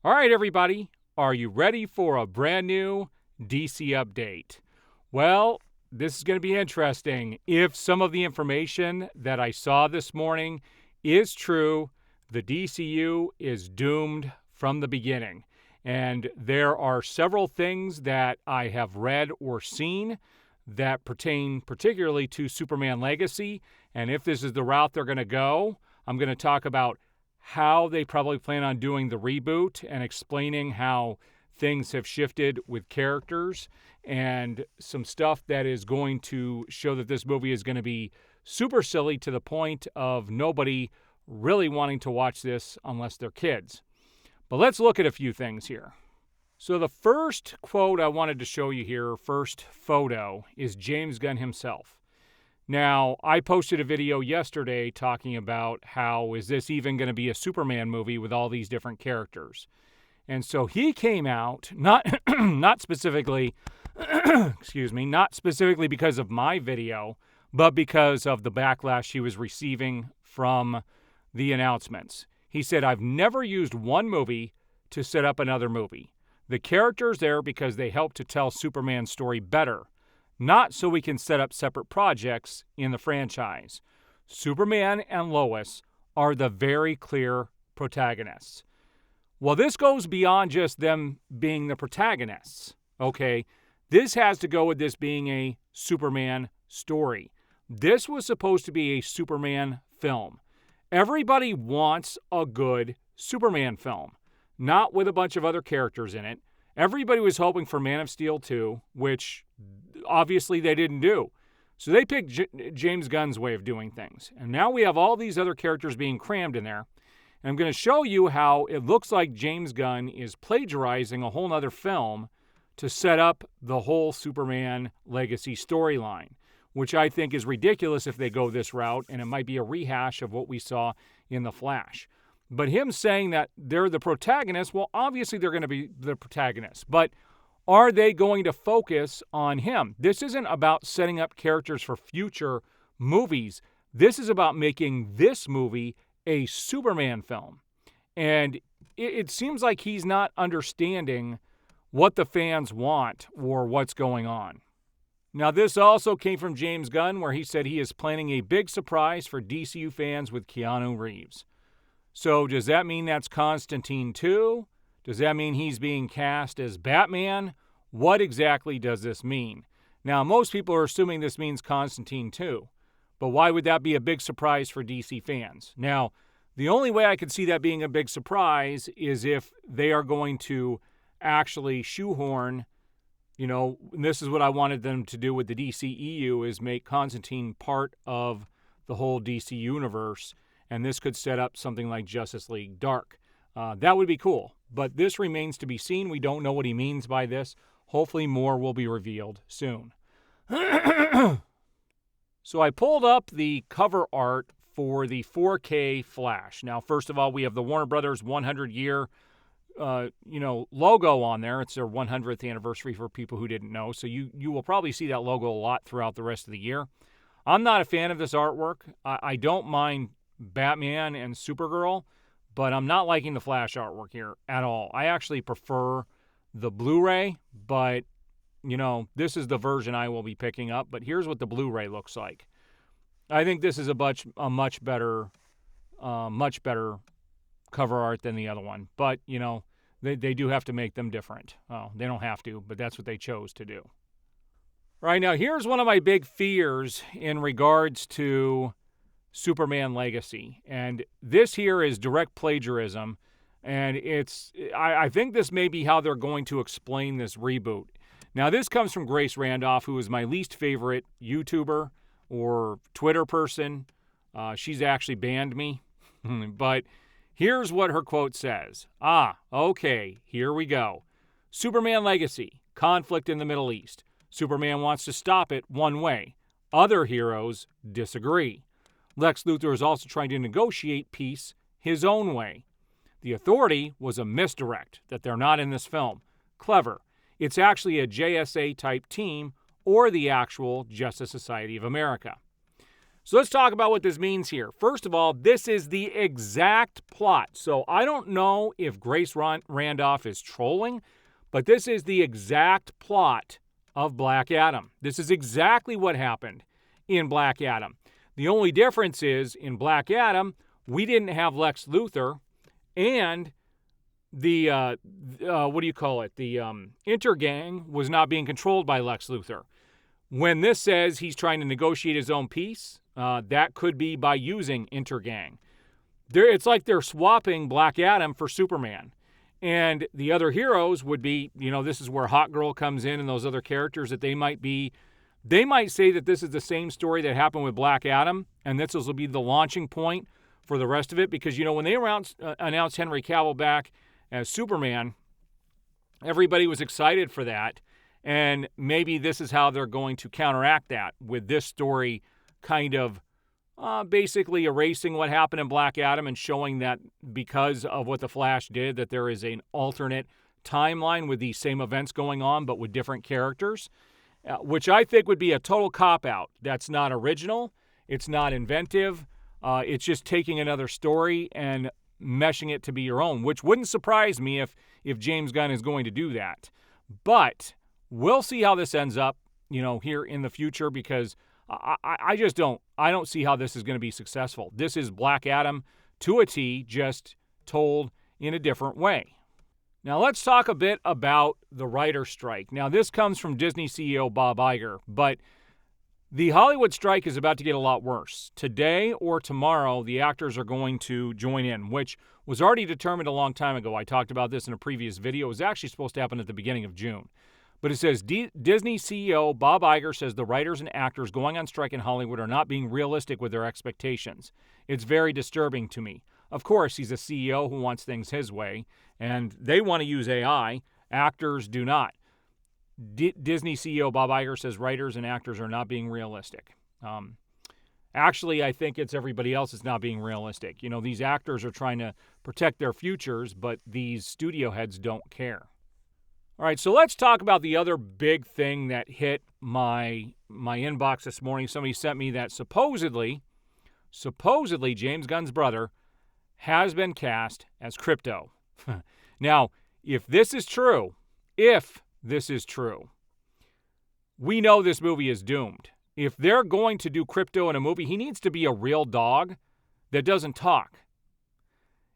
All right, everybody, are you ready for a brand new DC update? Well, this is going to be interesting. If some of the information that I saw this morning is true, the DCU is doomed from the beginning. And there are several things that I have read or seen that pertain particularly to Superman Legacy. And if this is the route they're going to go, I'm going to talk about how they probably plan on doing the reboot and explaining how things have shifted with characters and some stuff that is going to show that this movie is going to be super silly to the point of nobody really wanting to watch this unless they're kids. But let's look at a few things here. So the first quote I wanted to show you here, first photo, is James Gunn himself. Now, I posted a video yesterday talking about how is this even going to be a Superman movie with all these different characters. And so he came out, not specifically, not specifically because of my video, but because of the backlash he was receiving from the announcements. He said, I've never used one movie to set up another movie. The character's there because they help to tell Superman's story better, not so we can set up separate projects in the franchise. Superman and Lois are the very clear protagonists. Well, this goes beyond just them being the protagonists, okay? This has to go with this being a Superman story. This was supposed to be a Superman film. Everybody wants a good Superman film, not with a bunch of other characters in it. Everybody was hoping for Man of Steel 2, which obviously they didn't do. So they picked James Gunn's way of doing things. And now we have all these other characters being crammed in there. And I'm going to show you how it looks like James Gunn is plagiarizing a whole nother film to set up the whole Superman Legacy storyline, which I think is ridiculous if they go this route, and it might be a rehash of what we saw in The Flash. But him saying that they're the protagonists, well, obviously they're going to be the protagonists. But are they going to focus on him? This isn't about setting up characters for future movies. This is about making this movie a Superman film. And it seems like he's not understanding what the fans want or what's going on. Now, this also came from James Gunn, where he said he is planning a big surprise for DCU fans with Keanu Reeves. So does that mean that's Constantine 2? Does that mean he's being cast as Batman? What exactly does this mean? Now, most people are assuming this means Constantine 2, but why would that be a big surprise for DC fans? Now, the only way I could see that being a big surprise is if they are going to actually shoehorn, and this is what I wanted them to do with the DCEU, is make Constantine part of the whole DC universe, and this could set up something like Justice League Dark. That would be cool, but this remains to be seen. We don't know what he means by this. Hopefully more will be revealed soon. So I pulled up the cover art for the 4K Flash. Now, first of all, we have the Warner Brothers 100-year logo on there. It's their 100th anniversary for people who didn't know, so you will probably see that logo a lot throughout the rest of the year. I'm not a fan of this artwork. I don't mind Batman and Supergirl, but I'm not liking the Flash artwork here at all. I actually prefer the Blu-ray, but, this is the version I will be picking up. But here's what the Blu-ray looks like. I think this is a much better cover art than the other one. But, they do have to make them different. Well, they don't have to, but that's what they chose to do. Right, now here's one of my big fears in regards to Superman Legacy. And this here is direct plagiarism. And I think this may be how they're going to explain this reboot. Now, this comes from Grace Randolph, who is my least favorite YouTuber or Twitter person. She's actually banned me. But here's what her quote says. Okay, here we go. Superman Legacy, conflict in the Middle East. Superman wants to stop it one way. Other heroes disagree. Lex Luthor is also trying to negotiate peace his own way. The Authority was a misdirect that they're not in this film. Clever. It's actually a JSA-type team or the actual Justice Society of America. So let's talk about what this means here. First of all, this is the exact plot. So I don't know if Grace Randolph is trolling, but this is the exact plot of Black Adam. This is exactly what happened in Black Adam. The only difference is in Black Adam, we didn't have Lex Luthor, and the Intergang was not being controlled by Lex Luthor. When this says he's trying to negotiate his own peace, that could be by using Intergang. It's like they're swapping Black Adam for Superman. And the other heroes would be, this is where Hawk Girl comes in and those other characters that they might say that this is the same story that happened with Black Adam, and this will be the launching point for the rest of it. Because, when they announced Henry Cavill back as Superman, everybody was excited for that. And maybe this is how they're going to counteract that with this story kind of basically erasing what happened in Black Adam and showing that because of what the Flash did, that there is an alternate timeline with these same events going on, but with different characters, which I think would be a total cop-out. That's not original. It's not inventive. It's just taking another story and meshing it to be your own, which wouldn't surprise me if James Gunn is going to do that. But we'll see how this ends up, here in the future, because I don't see how this is going to be successful. This is Black Adam to a T, just told in a different way. Now let's talk a bit about the writer's strike. Now this comes from Disney CEO Bob Iger, but the Hollywood strike is about to get a lot worse. Today or tomorrow, the actors are going to join in, which was already determined a long time ago. I talked about this in a previous video. It was actually supposed to happen at the beginning of June. But it says Disney CEO Bob Iger says the writers and actors going on strike in Hollywood are not being realistic with their expectations. It's very disturbing to me. Of course, he's a CEO who wants things his way, and they want to use AI. Actors do not. Disney CEO Bob Iger says writers and actors are not being realistic. Actually, I think it's everybody else that's not being realistic. These actors are trying to protect their futures, but these studio heads don't care. All right, so let's talk about the other big thing that hit my inbox this morning. Somebody sent me that supposedly James Gunn's brother has been cast as Krypto. Now, if this is true, we know this movie is doomed. If they're going to do Krypto in a movie, he needs to be a real dog that doesn't talk.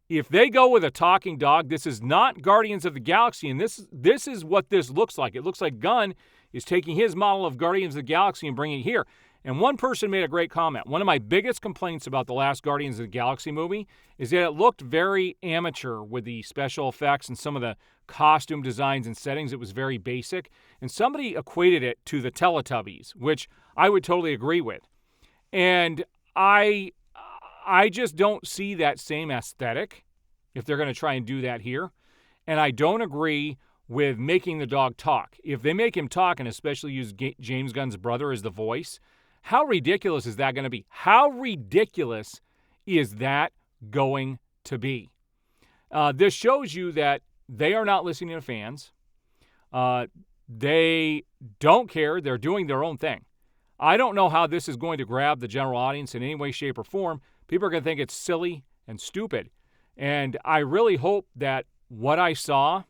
If they go with a talking dog, this is not Guardians of the Galaxy, and this is what this looks like. It looks like Gunn is taking his model of Guardians of the Galaxy and bringing it here. And one person made a great comment. One of my biggest complaints about the last Guardians of the Galaxy movie is that it looked very amateur with the special effects and some of the costume designs and settings. It was very basic. And somebody equated it to the Teletubbies, which I would totally agree with. And I just don't see that same aesthetic if they're going to try and do that here. And I don't agree with making the dog talk. If they make him talk, and especially use James Gunn's brother as the voice, how ridiculous is that going to be? How ridiculous is that going to be? This shows you that they are not listening to fans. They don't care. They're doing their own thing. I don't know how this is going to grab the general audience in any way, shape, or form. People are going to think it's silly and stupid. And I really hope that what I saw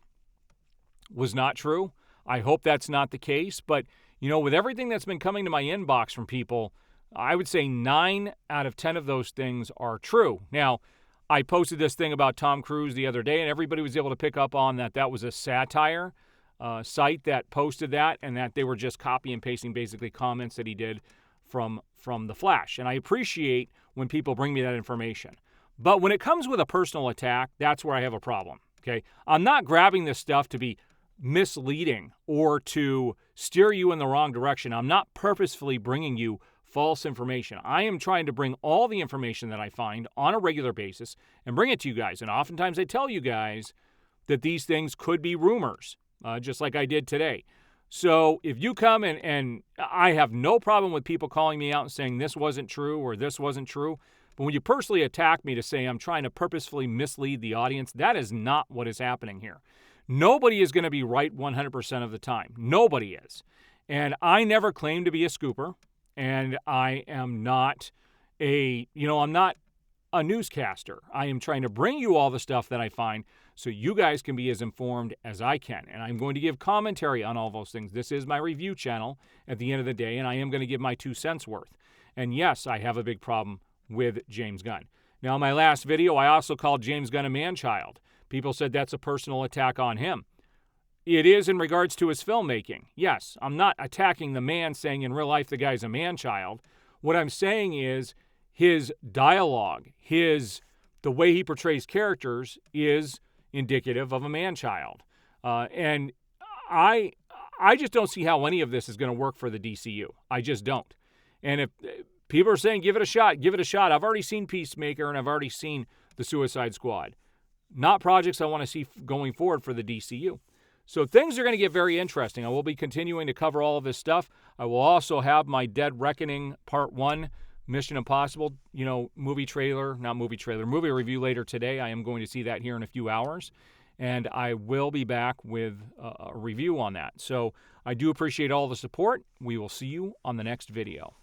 was not true. I hope that's not the case. But, with everything that's been coming to my inbox from people, I would say 9 out of 10 of those things are true. Now, I posted this thing about Tom Cruise the other day, and everybody was able to pick up on that was a satire site that posted that, and that they were just copy and pasting basically comments that he did from The Flash. And I appreciate when people bring me that information. But when it comes with a personal attack, that's where I have a problem, okay? I'm not grabbing this stuff to be misleading or to steer you in the wrong direction. I'm not purposefully bringing you false information. I am trying to bring all the information that I find on a regular basis and bring it to you guys. And oftentimes I tell you guys that these things could be rumors, just like I did today. So if you come and I have no problem with people calling me out and saying this wasn't true or this wasn't true, but when you personally attack me to say I'm trying to purposefully mislead the audience, that is not what is happening here. Nobody is going to be right 100% of the time. Nobody is. And I never claimed to be a scooper, and I am not I'm not a newscaster. I am trying to bring you all the stuff that I find so you guys can be as informed as I can. And I'm going to give commentary on all those things. This is my review channel at the end of the day, and I am going to give my 2 cents worth. And yes, I have a big problem with James Gunn. Now, in my last video, I also called James Gunn a man-child. People said that's a personal attack on him. It is in regards to his filmmaking. Yes, I'm not attacking the man, saying in real life the guy's a man-child. What I'm saying is his dialogue, the way he portrays characters is indicative of a man-child. And I just don't see how any of this is going to work for the DCU. I just don't. And if people are saying give it a shot, give it a shot. I've already seen Peacemaker and I've already seen The Suicide Squad. Not projects I want to see going forward for the DCU. So things are going to get very interesting. I will be continuing to cover all of this stuff. I will also have my Dead Reckoning Part 1 Mission Impossible, movie review later today. I am going to see that here in a few hours. And I will be back with a review on that. So I do appreciate all the support. We will see you on the next video.